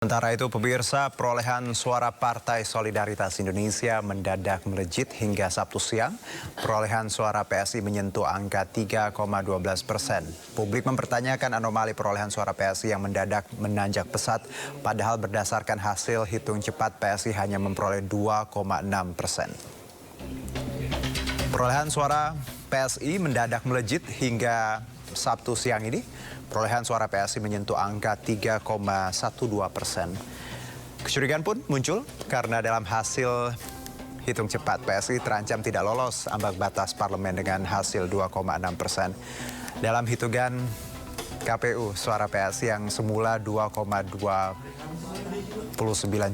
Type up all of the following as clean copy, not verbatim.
Sementara itu, pemirsa, perolehan suara Partai Solidaritas Indonesia mendadak melejit hingga Sabtu siang. Perolehan suara PSI menyentuh angka 3,12%. Publik mempertanyakan anomali perolehan suara PSI yang mendadak menanjak pesat, padahal berdasarkan hasil hitung cepat PSI hanya memperoleh 2,6%. Perolehan suara PSI mendadak melejit hingga Sabtu siang ini. Perolehan suara PSI menyentuh angka 3,12%. Kecurigaan pun muncul karena dalam hasil hitung cepat PSI terancam tidak lolos ambang batas parlemen dengan hasil 2,6%. Dalam hitungan KPU, suara PSI yang semula 2,29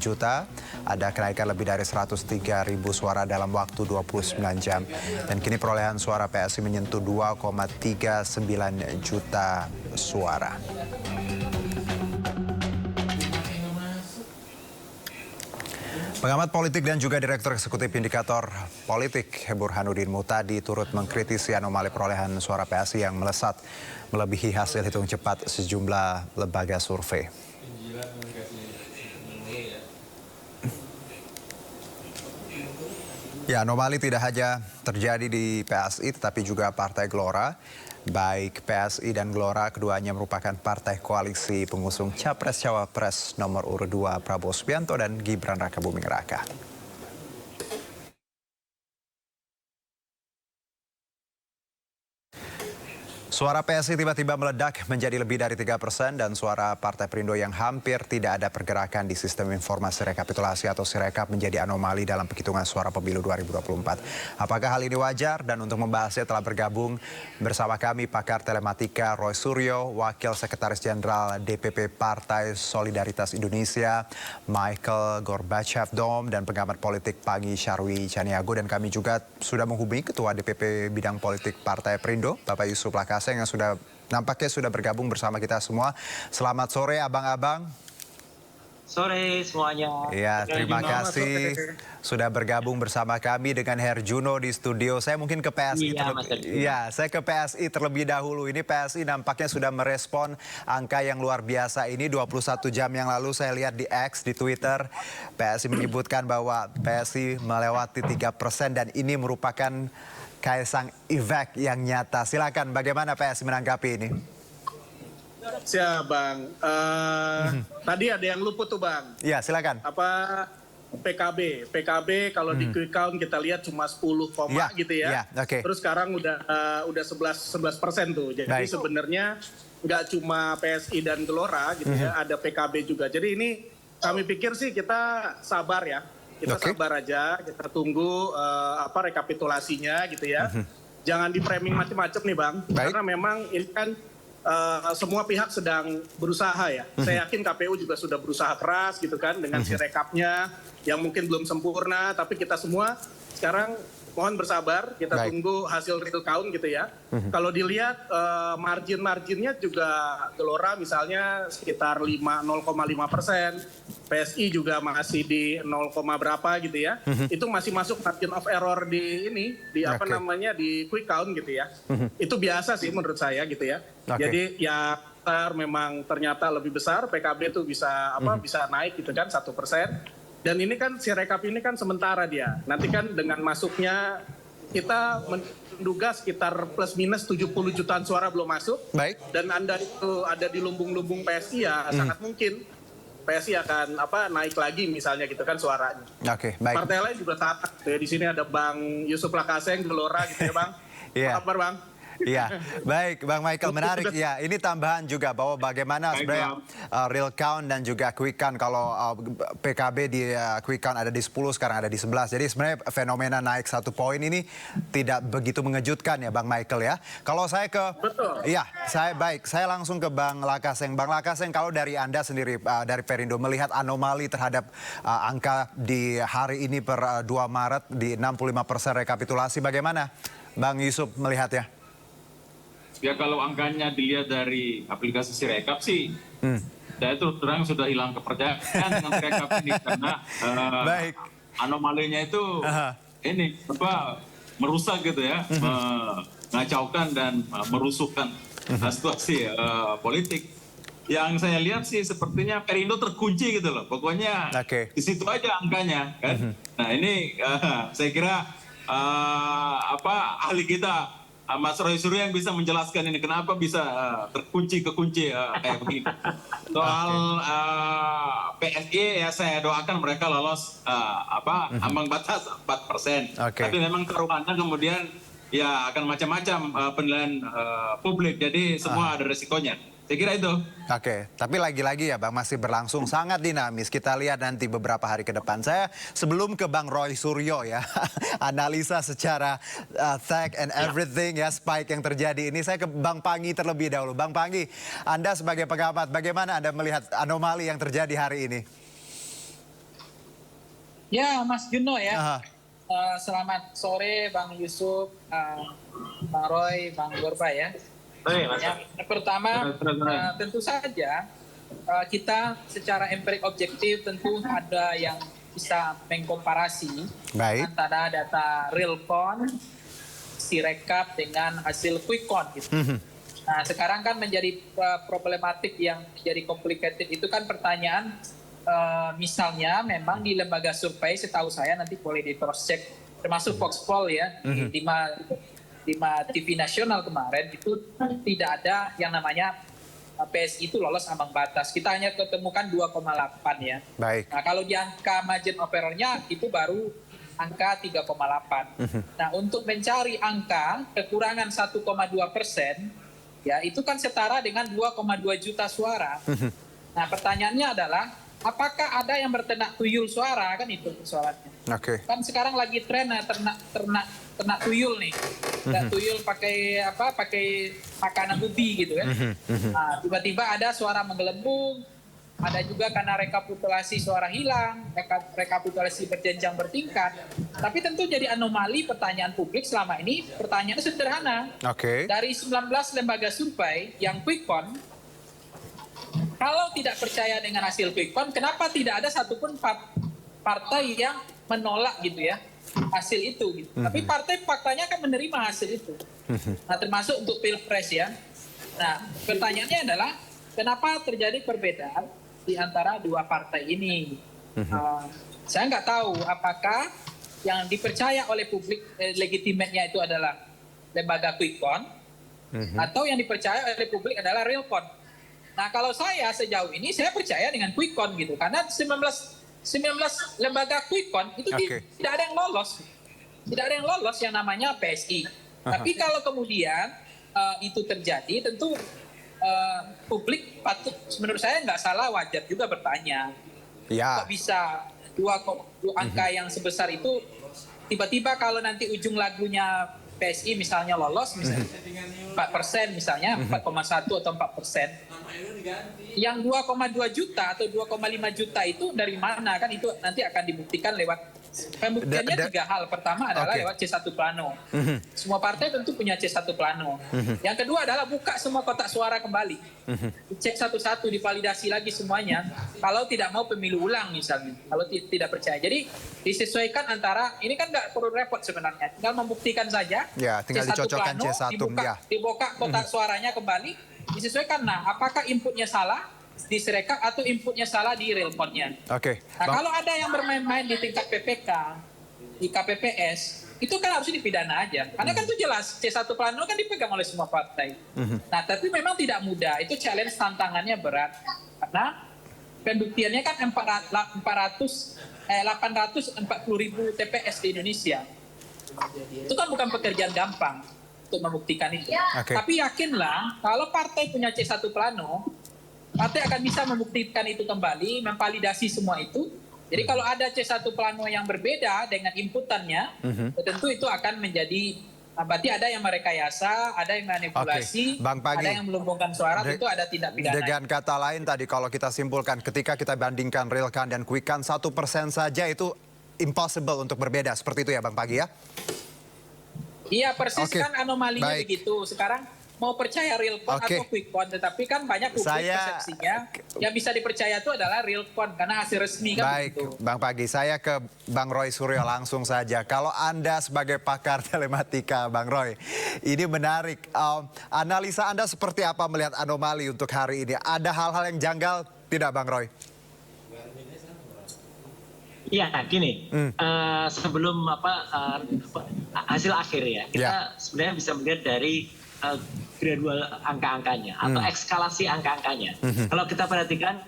juta, ada kenaikan lebih dari 103.000 suara dalam waktu 29 jam. Dan kini perolehan suara PSI menyentuh 2,39 juta suara. Pengamat politik dan juga Direktur Eksekutif Indikator Politik Burhanuddin Muhtadi turut mengkritisi anomali perolehan suara PSI yang melesat melebihi hasil hitung cepat sejumlah lembaga survei. Ya, anomali tidak hanya terjadi di PSI tetapi juga Partai Gelora. Baik PSI dan Gelora, keduanya merupakan partai koalisi pengusung Capres-Cawapres nomor urut 2 Prabowo Subianto dan Gibran Rakabuming Raka. Suara PSI tiba-tiba meledak menjadi lebih dari 3% dan suara Partai Perindo yang hampir tidak ada pergerakan di sistem informasi rekapitulasi atau Sirekap menjadi anomali dalam penghitungan suara pemilu 2024. Apakah hal ini wajar? Dan untuk membahasnya telah bergabung bersama kami pakar telematika Roy Suryo, Wakil Sekretaris Jenderal DPP Partai Solidaritas Indonesia, Michael Gorbachev-Dom, dan pengamat politik Pagi Syarwi Caniago. Dan kami juga sudah menghubungi Ketua DPP Bidang Politik Partai Perindo, Bapak Yusuf Lakas, yang nampaknya sudah bergabung bersama kita semua. Selamat sore abang-abang. Sore semuanya. Ya, terima kasih sudah bergabung bersama kami dengan Herjuno di studio. Saya mungkin ke PSI saya ke PSI terlebih dahulu. Ini PSI nampaknya sudah merespon angka yang luar biasa ini. 21 jam yang lalu saya lihat di X, di Twitter, PSI menyebutkan bahwa PSI melewati 3% dan ini merupakan kaisang efek yang nyata. Silakan, bagaimana PSI menanggapi ini? Siap, Bang. Tadi ada yang luput tuh, Bang. Iya, silakan. PKB kalau di quick count kita lihat cuma 10, gitu ya. Okay. Terus sekarang udah 11% tuh. Jadi sebenarnya nggak cuma PSI dan Gelora gitu ya, ada PKB juga. Jadi ini kami pikir sih kita sabar ya. Kita sabar aja, kita tunggu rekapitulasinya gitu ya. Jangan di framing macam-macam nih, Bang. Karena memang ini kan semua pihak sedang berusaha ya. Saya yakin KPU juga sudah berusaha keras gitu kan dengan Sirekapnya yang mungkin belum sempurna, tapi kita semua sekarang mohon bersabar, kita tunggu hasil real count gitu ya. Kalau dilihat marginnya juga Gelora misalnya sekitar 0,5%, PSI juga masih di 0, berapa gitu ya. Itu masih masuk margin of error di ini, di di quick count gitu ya. Itu biasa sih menurut saya gitu ya. Jadi ya memang ternyata lebih besar, PKB itu bisa bisa naik gitu kan 1%. Dan ini kan Sirekap ini kan sementara dia. Nanti kan dengan masuknya kita menduga sekitar plus minus 70 jutaan suara belum masuk. Dan Anda itu ada di lumbung-lumbung PSI ya sangat mungkin PSI akan naik lagi misalnya gitu kan suaranya. Partai lain juga sama. Di sini ada Bang Yusuf Lakaseng, Gelora gitu ya, Bang. Apa kabar, Bang? Iya, baik Bang Michael, menarik ya. Ini tambahan juga bahwa bagaimana sebenarnya real count dan juga quick count. Kalau PKB di quick count ada di 10, sekarang ada di 11. Jadi sebenarnya fenomena naik 1 poin ini tidak begitu mengejutkan ya Bang Michael ya. Kalau saya saya langsung ke Bang Lakaseng. Bang Lakaseng, kalau dari Anda sendiri dari Perindo melihat anomali terhadap angka di hari ini per 2 Maret di 65% rekapitulasi, bagaimana Bang Yusuf melihatnya? Ya kalau angkanya dilihat dari aplikasi Sirekap sih, saya terus terang sudah hilang kepercayaan dengan Sirekap ini karena anomalinya itu merusak gitu ya, mengacaukan dan merusuhkan situasi politik. yang saya lihat sih sepertinya Perindo terkunci gitu loh. Pokoknya di situ aja angkanya kan. Nah ini saya kira ahli kita Mas Roy Suryo yang bisa menjelaskan ini kenapa bisa kekunci kayak begini. Soal PSI ya saya doakan mereka lolos ambang batas 4%. Tapi memang taruhannya kemudian ya akan macam-macam penilaian publik. Jadi semua ada resikonya. Saya kira itu. Oke, tapi lagi-lagi ya Bang, masih berlangsung sangat dinamis. Kita lihat nanti beberapa hari ke depan. Saya sebelum ke Bang Roy Suryo ya, analisa secara tech and everything ya, spike yang terjadi ini. Saya ke Bang Panggi terlebih dahulu. Bang Panggi, Anda sebagai pengamat, bagaimana Anda melihat anomali yang terjadi hari ini? Ya, Mas Juno ya. Selamat sore Bang Yusuf, Bang Roy, Bang Gorba ya. Yang pertama, tentu saja kita secara empirik objektif tentu ada yang bisa mengkomparasi antara data realcon, Sirekap dengan hasil quickcon gitu. Nah sekarang kan menjadi problematik yang menjadi complicated itu kan pertanyaan misalnya memang di lembaga survei setahu saya nanti boleh di cross check termasuk Foxpol ya di 5 TV nasional kemarin itu tidak ada yang namanya PSI itu lolos ambang batas. Kita hanya ketemukan 2,8 ya. Baik. Nah kalau di angka margin of error-nya itu baru angka 3,8. Nah untuk mencari angka kekurangan 1,2% ya itu kan setara dengan 2,2 juta suara. Nah pertanyaannya adalah apakah ada yang berternak tuyul suara kan itu persoalannya. Kan sekarang lagi tren ternak tuyul nih. Tuyul pakai makanan ubi gitu kan. Nah, tiba-tiba ada suara menggelembung, ada juga karena rekapitulasi suara hilang, rekapitulasi berjenjang bertingkat. Tapi tentu jadi anomali pertanyaan publik selama ini, pertanyaannya sederhana. Dari 19 lembaga survei yang quickcon, kalau tidak percaya dengan hasil quickcon, kenapa tidak ada satupun partai yang menolak gitu ya hasil itu gitu. Tapi partai faktanya kan menerima hasil itu. Nah termasuk untuk pilpres ya. Nah pertanyaannya adalah kenapa terjadi perbedaan di antara dua partai ini. Saya nggak tahu apakah yang dipercaya oleh publik legitimatenya itu adalah lembaga quickcon atau yang dipercaya oleh publik adalah realcon. Nah kalau saya sejauh ini saya percaya dengan quickcon gitu karena 19 lembaga quickcon itu tidak ada yang lolos. Tidak ada yang lolos yang namanya PSI. Tapi kalau kemudian itu terjadi tentu publik patut menurut saya nggak salah wajar juga bertanya. Kok bisa dua angka yang sebesar itu tiba-tiba kalau nanti ujung lagunya PSI misalnya lolos misalnya 4% misalnya 4,1 atau 4%. Yang 2,2 juta atau 2,5 juta itu dari mana kan itu nanti akan dibuktikan lewat pembuktiannya 3 hal. Pertama adalah lewat C1 plano. Semua partai tentu punya C1 plano. Yang kedua adalah buka semua kotak suara kembali. Cek satu-satu, divalidasi lagi semuanya. Kalau tidak mau pemilu ulang misalnya. Kalau tidak percaya. Jadi disesuaikan antara, ini kan nggak perlu repot sebenarnya. Tinggal membuktikan saja. Ya, tinggal C1 dicocokkan plano, C1. dibuka kotak suaranya kembali. Disesuaikan, nah apakah inputnya salah di Sirekap atau inputnya salah di realconnya. Nah kalau ada yang bermain-main di tingkat PPK, di KPPS, itu kan harusnya dipidana aja. Karena kan itu jelas, C1 plano kan dipegang oleh semua partai. Nah tapi memang tidak mudah, itu challenge tantangannya berat. Karena pembuktiannya kan 840.000 TPS di Indonesia. Itu kan bukan pekerjaan gampang untuk membuktikan itu. Tapi yakinlah kalau partai punya C1 plano, partai akan bisa membuktikan itu kembali, memvalidasi semua itu. Jadi kalau ada C1 plano yang berbeda dengan inputannya, tentu itu akan menjadi berarti ada yang merekayasa, ada yang manipulasi, ada yang melumbungkan suara, itu ada tindak pidana. Dengan kata lain tadi kalau kita simpulkan ketika kita bandingkan realcon dan quickcon 1% saja itu impossible untuk berbeda. Seperti itu ya Bang Pagi ya? Iya persis kan anomalinya begitu. Sekarang mau percaya real count atau quick count, tetapi kan banyak publik persepsinya yang bisa dipercaya itu adalah real count karena hasil resmi kan. Baik, begitu. Bang Pagi, saya ke Bang Roy Suryo langsung saja. Kalau Anda sebagai pakar telematika, Bang Roy, ini menarik. Analisa Anda seperti apa melihat anomali untuk hari ini? Ada hal-hal yang janggal tidak, Bang Roy? Iya, gini. Sebelum hasil akhir ya, kita sebenarnya bisa melihat dari gradual angka-angkanya atau eskalasi angka-angkanya. Kalau kita perhatikan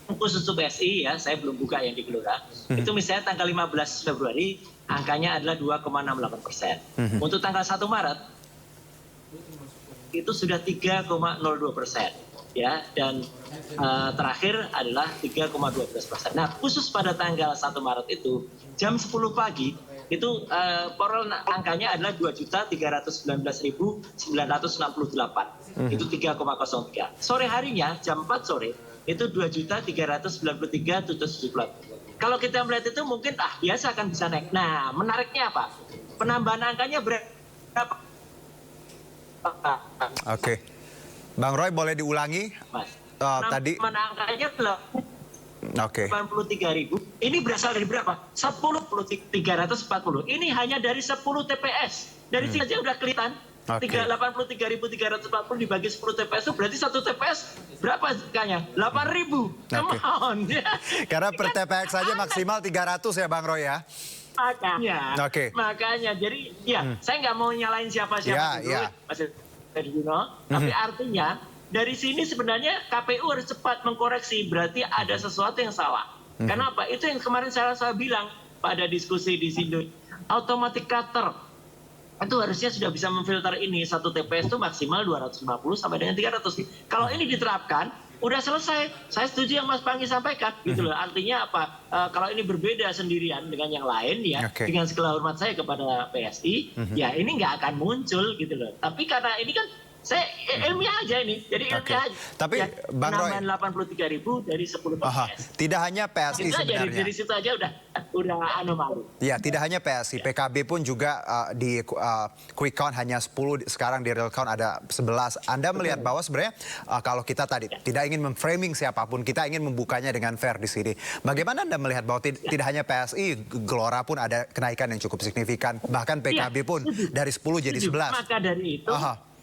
khusus untuk BSI ya, saya belum buka yang di Gelora. Itu misalnya tanggal 15 Februari angkanya adalah 2,68%. Untuk tanggal 1 Maret itu sudah 3,02%. Ya, dan terakhir adalah 3,12%. Nah, khusus pada tanggal 1 Maret itu jam 10 pagi itu angkanya adalah 2.319.968. Itu 3,03. Sore harinya jam 4 sore itu 2.393.778. Kalau kita melihat itu mungkin biasa akan bisa naik. Nah, menariknya apa? Penambahan angkanya berapa? Oke. Bang Roy boleh diulangi? Mas. Tadi angkanya 83.000. Ini berasal dari berapa? 340. Ini hanya dari 10 TPS. Dari sini aja udah kelihatan. 83.340 dibagi 10 TPS itu berarti satu TPS berapa angkanya? 8.000. Come on. Karena per TPS saja maksimal 300 ya, Bang Roy ya? Makanya. Jadi saya nggak mau nyalain siapa-siapa dulu. Mas Herjuno, tapi artinya dari sini sebenarnya KPU harus cepat mengkoreksi, berarti ada sesuatu yang salah. Kenapa? Itu yang kemarin saya bilang pada diskusi di sini. Automatic cutter itu harusnya sudah bisa memfilter ini. Satu TPS itu maksimal 250 sampai dengan 300. Kalau ini diterapkan, udah selesai. Saya setuju yang Mas Panggi sampaikan, gitu loh. Artinya apa? Kalau ini berbeda sendirian dengan yang lain, ya, dengan segala hormat saya kepada PSI, ya ini nggak akan muncul, gitu loh. Tapi karena ini kan saya ilmiah aja ini, jadi ilmiah aja. Tapi Bang Roy, 83.000 dari 10 TPS. Tidak hanya PSI sebenarnya. Dari situ aja udah anomali. Ya, tidak hanya PSI, PKB pun juga di quick count hanya 10, sekarang di real count ada 11. Anda melihat bahwa sebenarnya kalau kita tadi tidak ingin memframing siapapun, kita ingin membukanya dengan fair di sini. Bagaimana Anda melihat bahwa tidak hanya PSI, Gelora pun ada kenaikan yang cukup signifikan, bahkan PKB pun dari 10 jadi 11.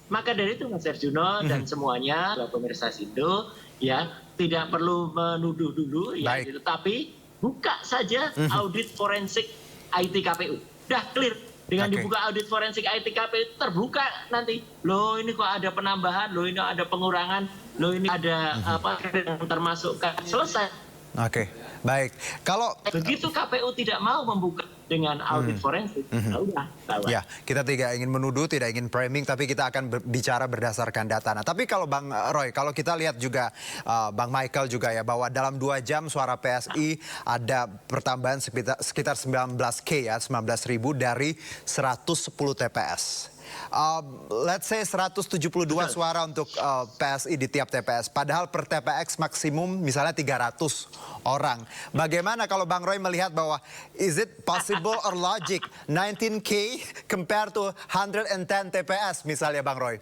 Maka dari itu Mas Herjuno dan semuanya pemirsa Sindo ya tidak perlu menuduh dulu ya gitu, tapi buka saja audit forensik IT KPU. Udah clear. Dengan dibuka audit forensik IT KPU terbuka nanti. Loh ini kok ada penambahan, loh ini ada pengurangan, loh ini ada yang termasukkan. Selesai. Baik. Kalau begitu KPU tidak mau membuka dengan audit forensik, ya, kita tidak ingin menuduh, tidak ingin framing, tapi kita akan bicara berdasarkan data. Nah, tapi kalau Bang Roy, kalau kita lihat juga Bang Michael juga ya, bahwa dalam 2 jam suara PSI ada pertambahan sekitar 19K ya, 19.000 dari 110 TPS. Let's say 172 suara untuk PSI di tiap TPS. Padahal per TPS maksimum misalnya 300 orang. Bagaimana kalau Bang Roy melihat bahwa is it possible or logic 19K compared to 110 TPS misalnya, Bang Roy?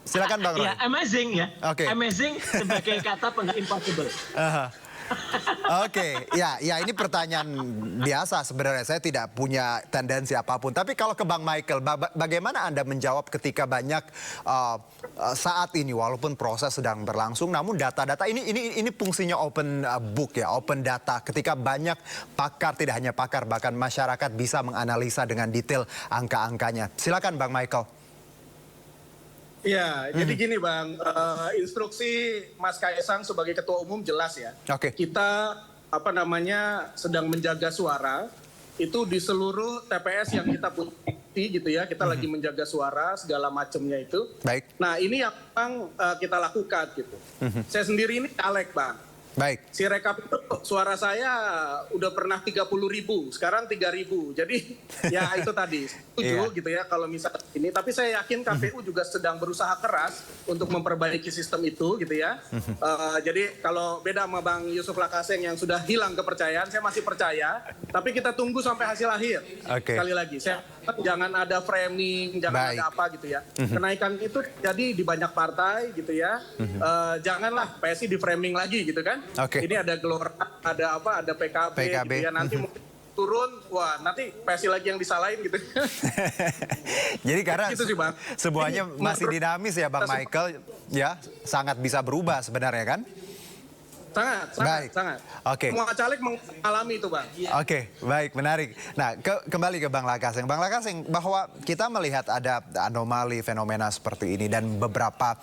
Silakan Bang Roy. Ya, amazing ya. Amazing sebagai kata pengganti impossible. Ya ini pertanyaan biasa sebenarnya. Saya tidak punya tendensi apapun. Tapi kalau ke Bang Michael, bagaimana Anda menjawab ketika banyak saat ini walaupun proses sedang berlangsung, namun data-data ini fungsinya open book ya, open data. Ketika banyak pakar, tidak hanya pakar, bahkan masyarakat bisa menganalisa dengan detail angka-angkanya. Silakan Bang Michael. Ya, jadi gini Bang, instruksi Mas Kaisang sebagai Ketua Umum jelas ya. Kita sedang menjaga suara itu di seluruh TPS yang kita punya gitu ya. Kita lagi menjaga suara segala macamnya itu. Nah ini yang kita lakukan gitu. Saya sendiri ini caleg Bang. Baik. Sirekap itu suara saya udah pernah 30.000, sekarang 3.000. Jadi ya itu tadi setuju gitu ya kalau misalnya ini. Tapi saya yakin KPU juga sedang berusaha keras untuk memperbaiki sistem itu gitu ya. Jadi kalau beda sama Bang Yusuf Lakaseng yang sudah hilang kepercayaan, saya masih percaya. Tapi kita tunggu sampai hasil akhir. Sekali lagi, saya jangan ada framing, jangan ada apa gitu ya. Kenaikan itu jadi di banyak partai gitu ya. Janganlah PSI di framing lagi gitu kan. Ini ada Gelora, ada apa, ada PKB. Gitu ya. Nanti mungkin turun, wah nanti PSI lagi yang disalahin gitu. Jadi karena gitu sih, Bang. semuanya masih dinamis ya Bang Michael, ya sangat bisa berubah sebenarnya kan? Sangat. Semua caleg mengalami itu, Bang. Baik, menarik. Nah, kembali ke Bang Lakaseng. Bang Lakaseng, bahwa kita melihat ada anomali fenomena seperti ini dan beberapa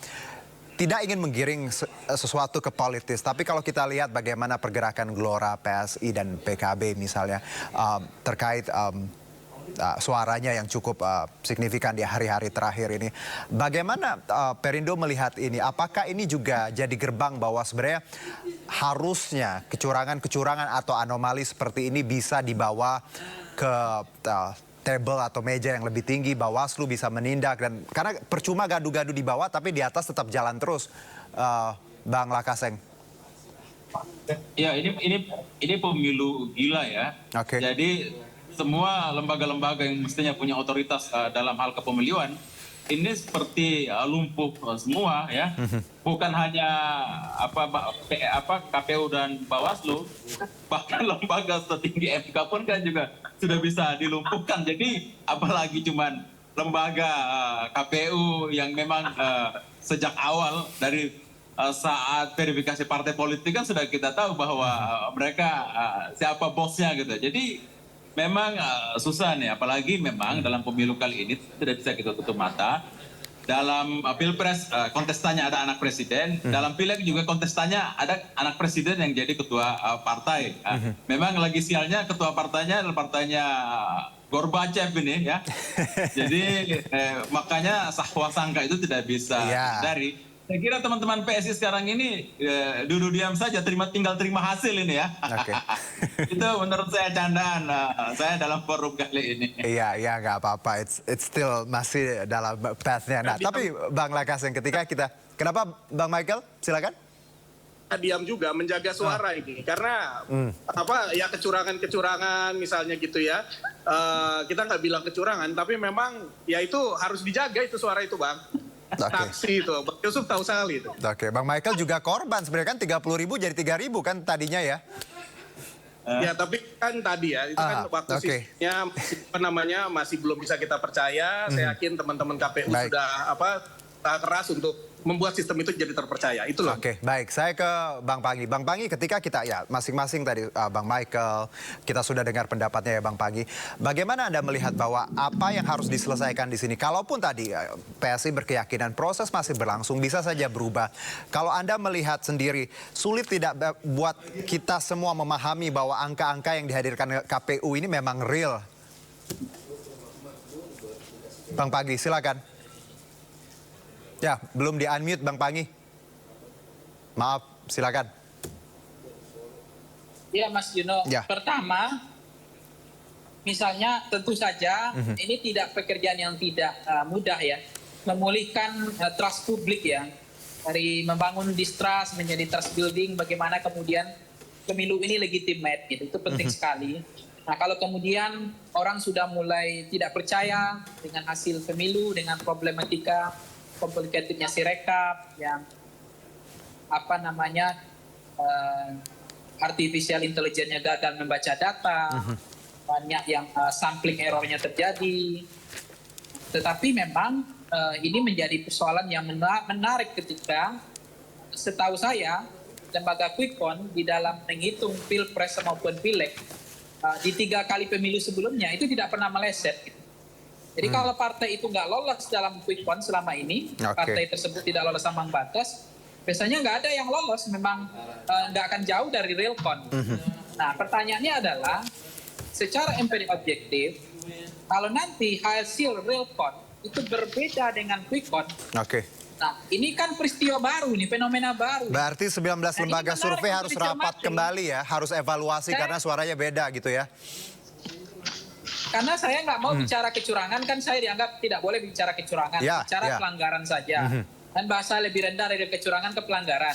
tidak ingin menggiring sesuatu ke politis, tapi kalau kita lihat bagaimana pergerakan Gelora, PSI dan PKB misalnya terkait suaranya yang cukup signifikan di hari-hari terakhir ini. Bagaimana Perindo melihat ini? Apakah ini juga jadi gerbang bahwa sebenarnya harusnya kecurangan-kecurangan atau anomali seperti ini bisa dibawa ke table atau meja yang lebih tinggi, Bawaslu bisa menindak, dan karena percuma gaduh-gaduh di bawah tapi di atas tetap jalan terus, Bang Lakaseng. Ya, ini pemilu gila ya. Jadi semua lembaga-lembaga yang mestinya punya otoritas dalam hal kepemiluan ini seperti lumpuh semua ya. Bukan hanya KPU dan Bawaslu, bahkan lembaga setinggi MK pun kan juga sudah bisa dilumpuhkan. Jadi apalagi cuman lembaga KPU yang memang sejak awal dari saat verifikasi partai politik kan sudah kita tahu bahwa mereka siapa bosnya gitu. Jadi memang susah nih, apalagi memang dalam pemilu kali ini tidak bisa kita tutup mata. Dalam Pilpres kontestannya ada anak presiden, dalam Pileg juga kontestannya ada anak presiden yang jadi ketua partai. Memang lagi sialnya ketua partainya adalah partainya Gorbachev ini ya. Jadi makanya sangka itu tidak bisa dari. Saya kira teman-teman PSI sekarang ini duduk diam saja, tinggal terima hasil ini ya. Itu menurut saya candaan saya dalam forum kali ini. Iya, nggak apa-apa. It's still masih dalam path-nya. Nah, tapi Bang Lakaseng, ketika kita, kenapa Bang Michael? Silakan. Diam juga menjaga suara ini karena ya kecurangan misalnya gitu ya. Kita nggak bilang kecurangan, tapi memang ya itu harus dijaga itu suara itu, Bang. Taksi itu, Bang Yusuf tahu sekali itu. Bang Michael juga korban sebenarnya kan 30.000 jadi 3.000 kan tadinya ya. Ya tapi kan tadi ya itu kan waktu sistemnya masih belum bisa kita percaya. Saya yakin teman-teman KPU sudah keras untuk membuat sistem itu jadi terpercaya. Itulah. Baik. Saya ke Bang Panggi. Bang Panggi, ketika kita ya masing-masing tadi Bang Michael, kita sudah dengar pendapatnya ya Bang Panggi. Bagaimana Anda melihat bahwa apa yang harus diselesaikan di sini? Kalaupun tadi PSI berkeyakinan proses masih berlangsung, bisa saja berubah. Kalau Anda melihat sendiri, sulit tidak buat kita semua memahami bahwa angka-angka yang dihadirkan KPU ini memang real? Bang Panggi, silakan. Ya, belum di-unmute Bang Panggi. Maaf, silakan. Ya Mas Juno, pertama, misalnya tentu saja ini tidak pekerjaan yang tidak mudah ya. Memulihkan trust publik ya. Dari membangun distrust menjadi trust building, bagaimana kemudian pemilu ini legitimate gitu. Itu penting sekali. Nah kalau kemudian orang sudah mulai tidak percaya dengan hasil pemilu, dengan problematika komplikasinya Sirekap yang artificial intelligence-nya gagal membaca data, banyak yang sampling errornya terjadi. Tetapi memang ini menjadi persoalan yang menarik ketika setahu saya lembaga Quick Count di dalam menghitung Pilpres maupun Pileg di 3 kali pemilu sebelumnya itu tidak pernah meleset. Jadi kalau partai itu nggak lolos dalam quick count selama ini, partai tersebut tidak lolos ambang batas, biasanya nggak ada yang lolos, memang nggak akan jauh dari real count. Nah pertanyaannya adalah, secara empirik objektif, kalau nanti hasil real count itu berbeda dengan quick count, Nah, ini kan peristiwa baru, ini fenomena baru. Berarti 19 lembaga survei harus rapat kembali ya, harus evaluasi karena suaranya beda gitu ya. Karena saya nggak mau bicara kecurangan, kan saya dianggap tidak boleh bicara kecurangan, bicara pelanggaran saja. Dan bahasa lebih rendah dari kecurangan ke pelanggaran.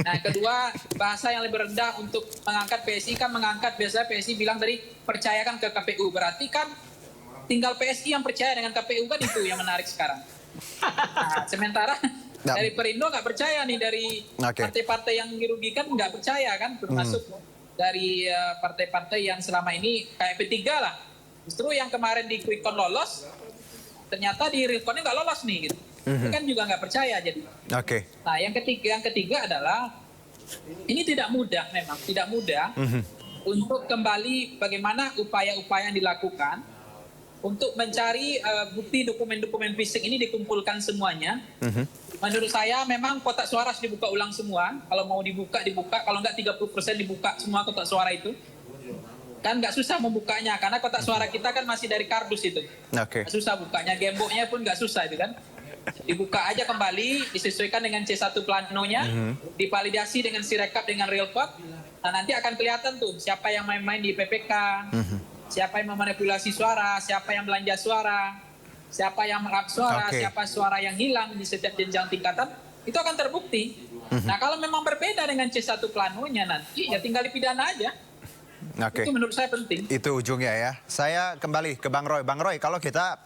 Nah, kedua, bahasa yang lebih rendah untuk mengangkat PSI kan biasanya PSI bilang tadi percayakan ke KPU. Berarti kan tinggal PSI yang percaya dengan KPU, kan itu yang menarik sekarang. Nah, sementara dari Perindo nggak percaya nih, dari partai-partai yang dirugikan nggak percaya kan, termasuk dari partai-partai yang selama ini kayak P3 lah. Justru yang kemarin di quick count lolos, ternyata di real count-nya nggak lolos nih gitu. Itu kan juga nggak percaya jadi. Nah, yang ketiga adalah ini tidak mudah, memang tidak mudah untuk kembali bagaimana upaya-upaya yang dilakukan untuk mencari bukti dokumen-dokumen fisik ini dikumpulkan semuanya. Menurut saya memang kotak suara harus dibuka ulang semua. Kalau mau dibuka, kalau nggak 30% dibuka semua kotak suara itu. Kan nggak susah membukanya, karena kotak suara kita kan masih dari kardus itu. Nggak susah bukanya, gemboknya pun nggak susah itu kan. Dibuka aja kembali, disesuaikan dengan C1 planonya, divalidasi dengan Sirekap dengan real code. Nah, nanti akan kelihatan tuh siapa yang main-main di PPK, siapa yang memanipulasi suara, siapa yang belanja suara, siapa yang merap suara, siapa suara yang hilang di setiap jenjang tingkatan, itu akan terbukti. Nah, kalau memang berbeda dengan C1 planonya nanti, ya tinggal dipidana aja. Itu menurut saya penting. Itu ujungnya ya. Saya kembali ke Bang Roy. Bang Roy, kalau kita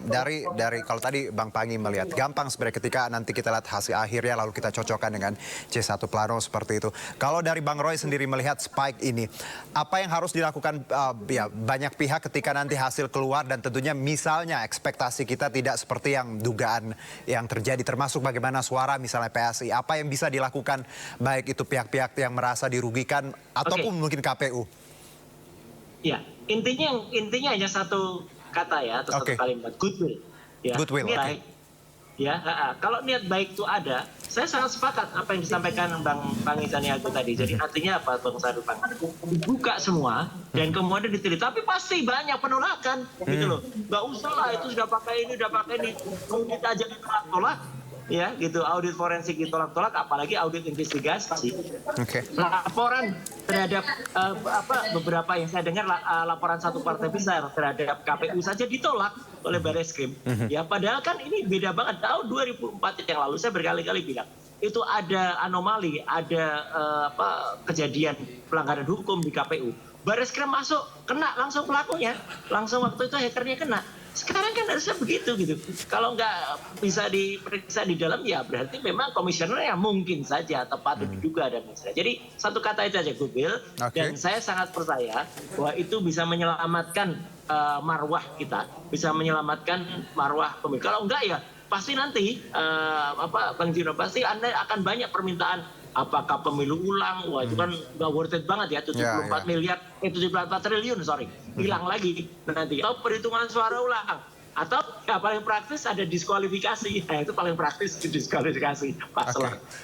dari kalau tadi Bang Pangi melihat gampang sebenarnya ketika nanti kita lihat hasil akhirnya lalu kita cocokkan dengan C1 plano seperti itu. Kalau dari Bang Roy sendiri melihat spike ini, apa yang harus dilakukan ya banyak pihak ketika nanti hasil keluar dan tentunya misalnya ekspektasi kita tidak seperti yang dugaan yang terjadi, termasuk bagaimana suara misalnya PSI. Apa yang bisa dilakukan baik itu pihak-pihak yang merasa dirugikan ataupun mungkin KPU? Ya, intinya hanya satu kata ya, atau satu kalimat, goodwill. Ya, goodwill, baik. Ya, kalau niat baik itu ada, saya sangat sepakat apa yang disampaikan Bang Icaniago tadi. Jadi artinya apa, Bang Sarifan? Dibuka semua dan kemudian diteliti. Tapi pasti banyak penolakan, gitu loh. Nggak usah lah, itu sudah pakai ini, kita aja ditolak. Ya gitu, audit forensik ditolak-tolak, apalagi audit investigasi. Laporan terhadap beberapa yang saya dengar laporan satu partai besar terhadap KPU saja ditolak oleh Barreskrim. Ya padahal kan ini beda banget. Tahun 2004 yang lalu saya berkali-kali bilang itu ada anomali, ada kejadian pelanggaran hukum di KPU. Barreskrim masuk, kena langsung pelakunya, langsung waktu itu hackernya kena. Sekarang kan harusnya begitu gitu. Kalau nggak bisa diperiksa di dalam, ya berarti memang komisionernya mungkin saja tepat diduga dan misalnya. Jadi satu kata itu aja, goodwill. Dan saya sangat percaya bahwa itu bisa menyelamatkan marwah kita, bisa menyelamatkan marwah pemilu. Kalau enggak ya pasti nanti Bang Jino, pasti Anda akan banyak permintaan. Apakah pemilu ulang? Wah itu kan nggak worth it banget ya, 74 miliar, 74 triliun, hilang lagi nanti. Atau perhitungan suara ulang. Atau ya paling praktis ada diskualifikasi. Nah, itu paling praktis diskualifikasi.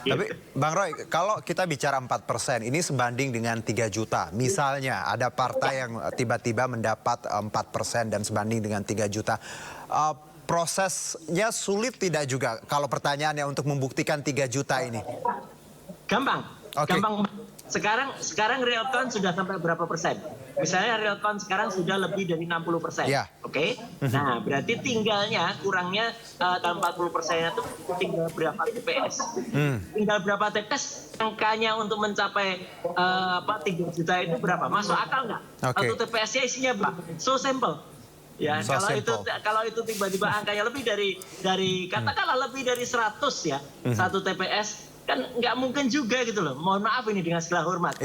Tapi Bang Roy, kalau kita bicara 4%, ini sebanding dengan 3 juta. Misalnya ada partai yang tiba-tiba mendapat 4% dan sebanding dengan 3 juta. Prosesnya sulit tidak juga kalau pertanyaannya untuk membuktikan 3 juta ini? Gampang. Sekarang real count sudah sampai berapa persen? Misalnya real count sekarang sudah lebih dari 60%. Nah, berarti tinggalnya kurangnya dalam 40%-nya itu tinggal berapa TPS? Tinggal berapa TPS? Angkanya untuk mencapai 3 juta itu berapa? Masuk akal nggak? Satu TPS-nya isinya berapa? So simple. Ya, kalau itu tiba-tiba angkanya lebih dari katakanlah lebih dari 100 ya, satu TPS, kan nggak mungkin juga gitu loh. Mohon maaf ini dengan segala hormat.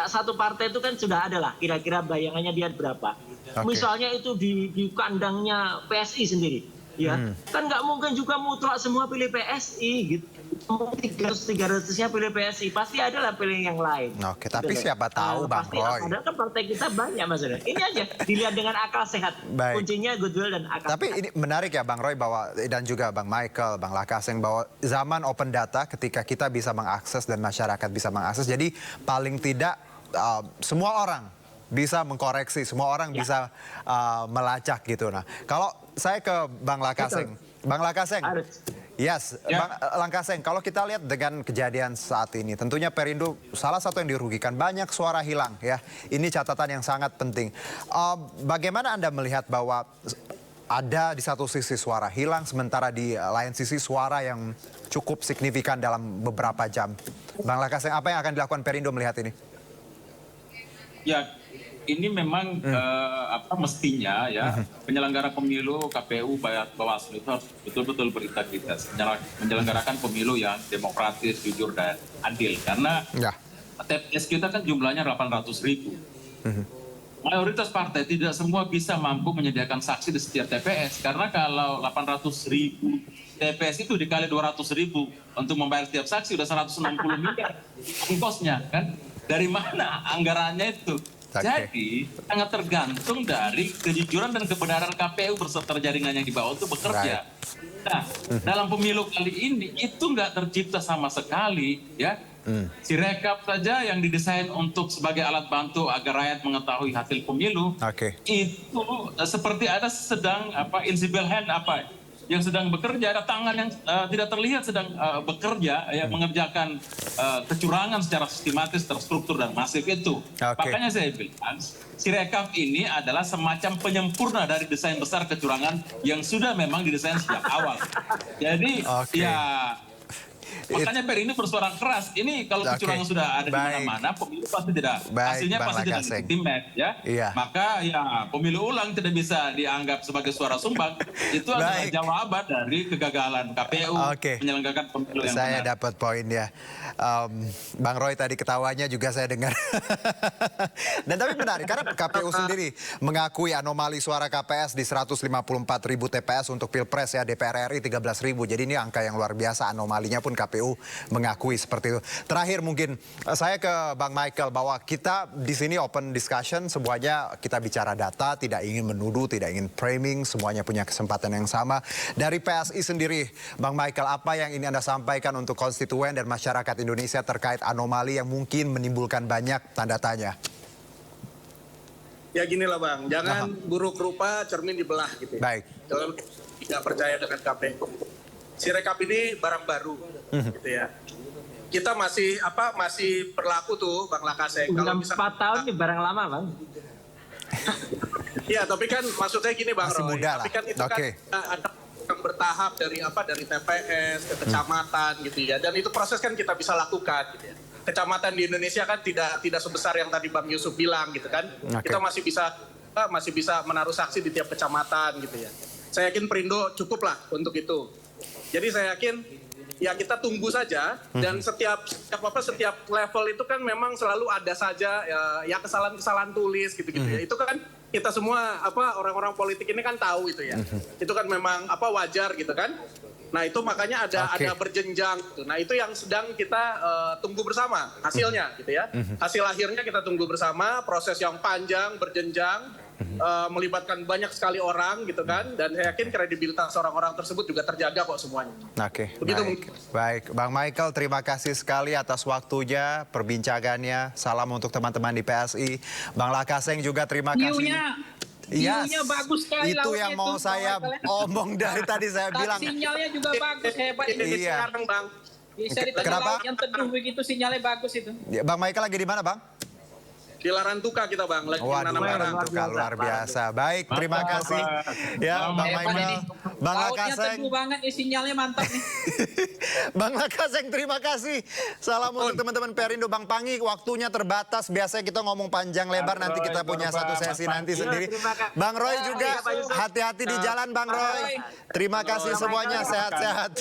Satu partai itu kan sudah ada lah kira-kira bayangannya dia berapa. Misalnya itu di kandangnya PSI sendiri. Ya, kan nggak mungkin juga mutlak semua pilih PSI gitu. 300-300-nya pilih PSI, pasti ada lah pilih yang lain. Tapi siapa tahu Bang Roy. Padahal kan partai kita banyak Mas. Ini aja dilihat dengan akal sehat. Kuncinya goodwill dan akal. Tapi ini menarik ya Bang Roy bahwa dan juga Bang Michael, Bang Lakaseng, bahwa zaman open data ketika kita bisa mengakses dan masyarakat bisa mengakses, jadi paling tidak semua orang bisa mengkoreksi, semua orang bisa melacak gitu. Nah, kalau saya ke Bang Lakaseng, Bang Lakaseng. Harus. Yes, Ya. Bang Langkaseng, kalau kita lihat dengan kejadian saat ini, tentunya Perindo salah satu yang dirugikan, banyak suara hilang ya. Ini catatan yang sangat penting. Bagaimana Anda melihat bahwa ada di satu sisi suara hilang, sementara di lain sisi suara yang cukup signifikan dalam beberapa jam. Bang Langkaseng, apa yang akan dilakukan Perindo melihat ini? Ya, ini memang mestinya ya penyelenggara pemilu KPU Bawaslu itu harus betul-betul berintegritas menyelenggarakan pemilu yang demokratis, jujur dan adil. Karena TPS kita kan jumlahnya 800.000. Mayoritas partai tidak semua bisa mampu menyediakan saksi di setiap TPS. Karena kalau 800.000 TPS itu dikali 200.000 untuk membayar setiap saksi udah 160 miliar ongkosnya kan. Dari mana anggarannya itu? Jadi sangat tergantung dari kejujuran dan kebenaran KPU berserta jaringan yang di bawah itu bekerja. Nah, dalam pemilu kali ini itu nggak tercipta sama sekali, ya. Sirekap saja yang didesain untuk sebagai alat bantu agar rakyat mengetahui hasil pemilu, itu seperti ada sedang invisible hand yang sedang bekerja, ada tangan yang tidak terlihat sedang bekerja, ya, mengerjakan kecurangan secara sistematis, terstruktur dan masif itu. Makanya saya bilang, Sirekap ini adalah semacam penyempurna dari desain besar kecurangan yang sudah memang didesain sejak awal. Jadi ya makanya Perindo bersuara keras. Ini kalau kecurangan sudah ada di mana-mana, pemilu pasti tidak, hasilnya pasti tidak legitimate, ya. Maka ya pemilu ulang tidak bisa dianggap sebagai suara sumbang. Itu adalah jawaban dari kegagalan KPU menyelenggarakan pemilu yang benar. Saya dapat poin ya. Bang Roy tadi ketawanya juga saya dengar. Dan tapi benar, karena KPU sendiri mengakui anomali suara KPS di 154.000 TPS untuk Pilpres ya, DPR RI 13.000. Jadi ini angka yang luar biasa, anomalinya pun KPU mengakui seperti itu. Terakhir mungkin saya ke Bang Michael, bahwa kita di sini open discussion, semuanya kita bicara data, tidak ingin menuduh, tidak ingin framing, semuanya punya kesempatan yang sama. Dari PSI sendiri, Bang Michael, apa yang ingin Anda sampaikan untuk konstituen dan masyarakat Indonesia terkait anomali yang mungkin menimbulkan banyak tanda tanya? Ya gini lah Bang, jangan buruk rupa cermin dibelah gitu ya. Baik. Jangan tidak percaya dengan KPU. Sirekap ini barang baru gitu ya. Kita masih berlaku tuh Bang Lakaseng. Kalau 4 tahun ini barang lama Bang. Iya, tapi kan maksudnya gini Bang Masih Roy. muda Tapi lah. kan itu kan ada yang bertahap dari TPS ke kecamatan gitu ya. Dan itu proses kan kita bisa lakukan gitu ya. Kecamatan di Indonesia kan tidak sebesar yang tadi Bang Yusuf bilang gitu kan. Kita masih bisa menaruh saksi di tiap kecamatan gitu ya. Saya yakin Perindo cukup lah untuk itu. Jadi saya yakin ya kita tunggu saja, dan setiap level itu kan memang selalu ada saja ya kesalahan-kesalahan tulis gitu-gitu ya. Itu kan kita semua orang-orang politik ini kan tahu itu ya. Itu kan memang wajar gitu kan. Nah itu makanya ada berjenjang gitu. Nah itu yang sedang kita tunggu bersama hasilnya gitu ya. Hasil akhirnya kita tunggu bersama, proses yang panjang, berjenjang, melibatkan banyak sekali orang gitu kan. Dan saya yakin kredibilitas orang-orang tersebut juga terjaga kok semuanya. Begitu mungkin. Baik, Bang Michael, terima kasih sekali atas waktunya, perbincangannya. Salam untuk teman-teman di PSI. Bang Lakaseng juga terima kasih. View-nya bagus sekali. Itu yang mau saya omong dari tadi, saya bilang. Sinyalnya juga bagus, hebat. Sekarang Bang. Bisa di tengah laut yang teduh begitu, sinyalnya bagus itu. Bang Michael lagi di mana Bang? Di Larantuka kita Bang, lagi menanam Larantuka, luar biasa. Baik, terima kasih. Ya, Bang Michael. Bang Lakaseng. Teduh banget, sinyalnya mantap nih. Bang Lakaseng, terima kasih. Salam untuk teman-teman Perindo. Bang Pangi, waktunya terbatas. Biasanya kita ngomong panjang lebar, nanti kita punya satu sesi nanti sendiri. Bang Roy juga, hati-hati di jalan Bang Roy. Terima kasih semuanya, sehat-sehat.